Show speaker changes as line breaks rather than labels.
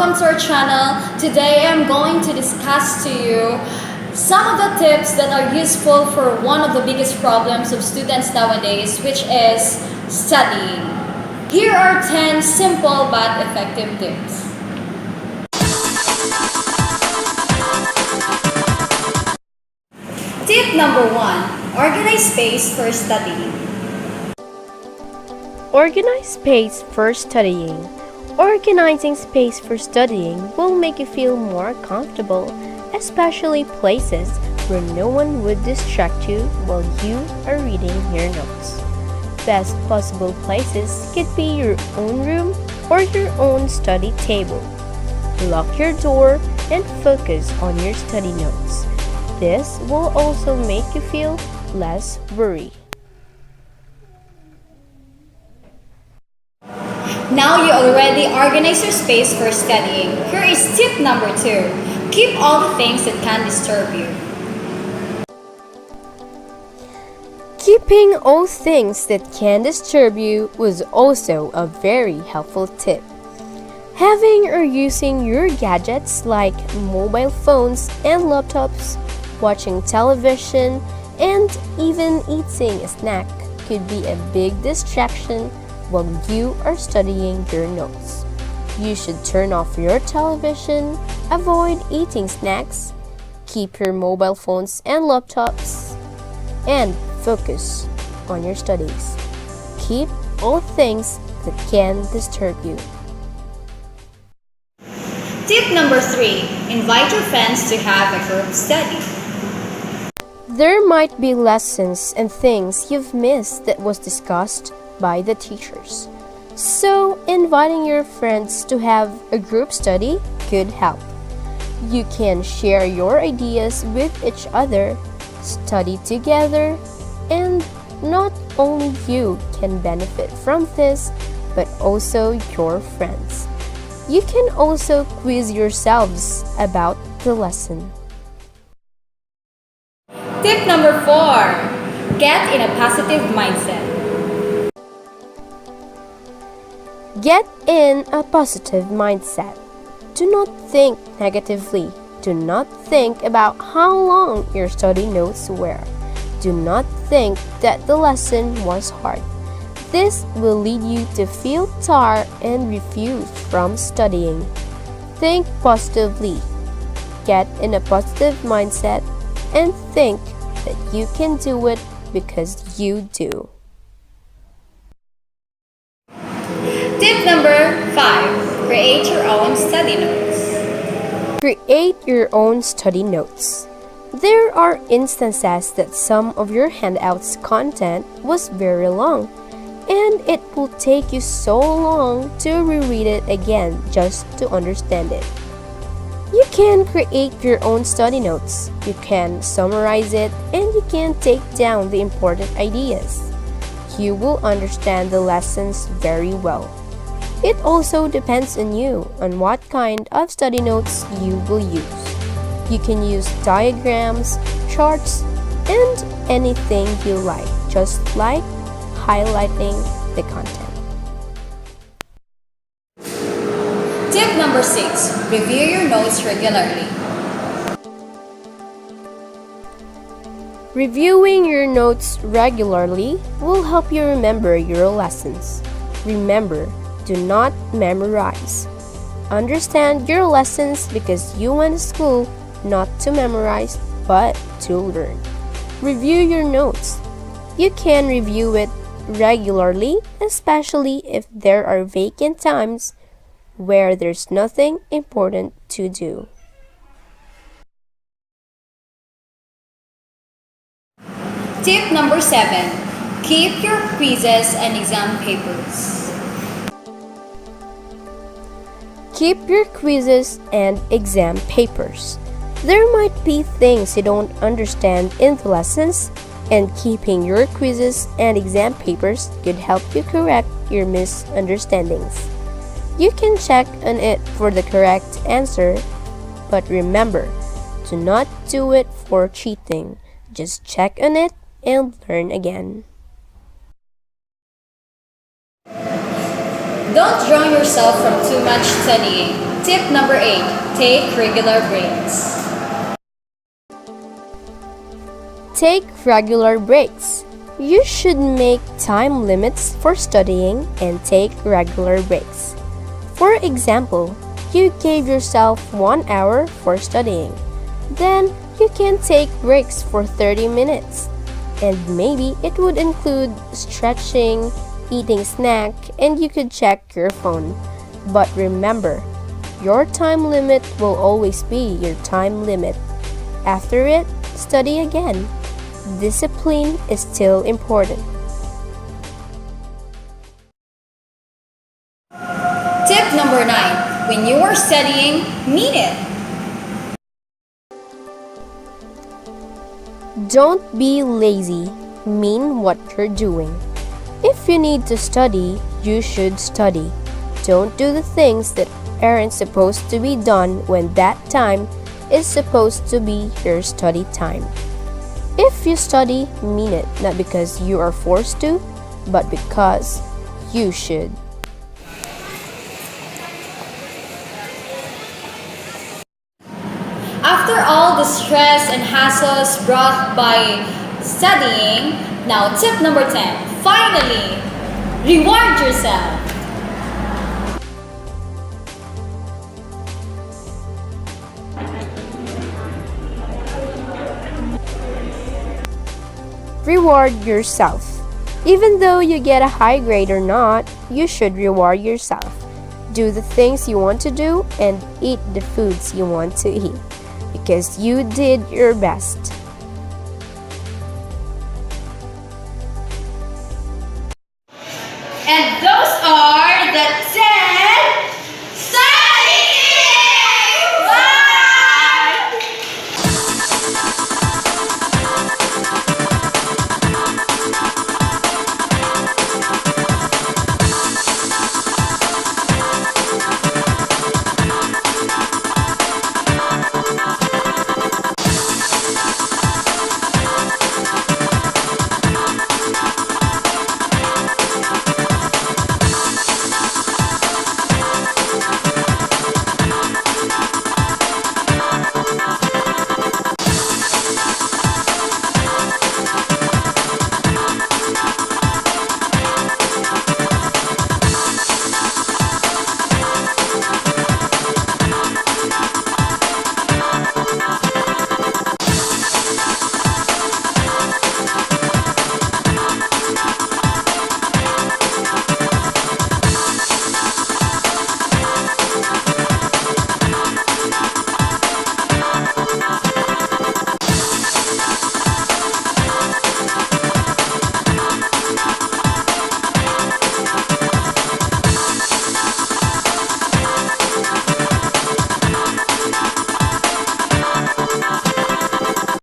welcome to our channel. Today I'm going to discuss to you some of the tips that are useful for one of the biggest problems of students nowadays, which is studying. Here are 10 simple but effective tips. Tip number 1. Organize space for studying.
Organize space for studying. Organizing space for studying will make you feel more comfortable, especially places where no one would distract you while you are reading your notes. Best possible places could be your own room or your own study table. Lock your door and focus on your study notes. This will also make you feel less worried.
Now you already organize your space for studying. Here is tip number 2. Keep all the things that can disturb you.
Keeping all things that can disturb you was also a very helpful tip. Having or using your gadgets like mobile phones and laptops, watching television, and even eating a snack could be a big distraction while you are studying your notes. You should turn off your television, avoid eating snacks, keep your mobile phones and laptops, and focus on your studies. Keep all things that can disturb you.
Tip number 3. Invite your friends to have a group study.
There might be lessons and things you've missed that was discussed by the teachers. So, inviting your friends to have a group study could help. You can share your ideas with each other, study together, and not only you can benefit from this, but also your friends. You can also quiz yourselves about the lesson.
Tip number 4. Get in a positive mindset.
Get in a positive mindset. Do not think negatively. Do not think about how long your study notes were. Do not think that the lesson was hard. This will lead you to feel tired and refuse from studying. Think positively. Get in a positive mindset and think that you can do it because you do.
Tip number 5. Create your own study notes.
Create your own study notes. There are instances that some of your handouts content was very long, and it will take you so long to reread it again just to understand it. You can create your own study notes. You can summarize it, and you can take down the important ideas. You will understand the lessons very well. It also depends on you on what kind of study notes you will use. You can use diagrams, charts, and anything you like, just like highlighting the content.
Tip number 6. Review your notes regularly.
Reviewing your notes regularly will help you remember your lessons. Remember, do not memorize. Understand your lessons because you went to school not to memorize but to learn. Review your notes. You can review it regularly, especially if there are vacant times where there's nothing important to do.
Tip number 7. Keep your quizzes and exam papers.
Keep your quizzes and exam papers. There might be things you don't understand in the lessons, and keeping your quizzes and exam papers could help you correct your misunderstandings. You can check on it for the correct answer, but remember, do not do it for cheating. Just check on it and learn again.
Don't drown yourself from too much studying. Tip number 8, take regular breaks.
Take regular breaks. You should make time limits for studying and take regular breaks. For example, you gave yourself 1 hour for studying. Then you can take breaks for 30 minutes. And maybe it would include stretching, eating snack, and you could check your phone. But remember, your time limit will always be your time limit. After it, study again. Discipline is still important.
Tip number 9, when you are studying, mean it.
Don't be lazy. Mean what you're doing. If you need to study, you should study. Don't do the things that aren't supposed to be done when that time is supposed to be your study time. If you study, mean it, not because you are forced to, but because you should.
After all the stress and hassles brought by studying, now tip number 10, finally, reward yourself.
Reward yourself. Even though you get a high grade or not, you should reward yourself. Do the things you want to do and eat the foods you want to eat because you did your best.
And those are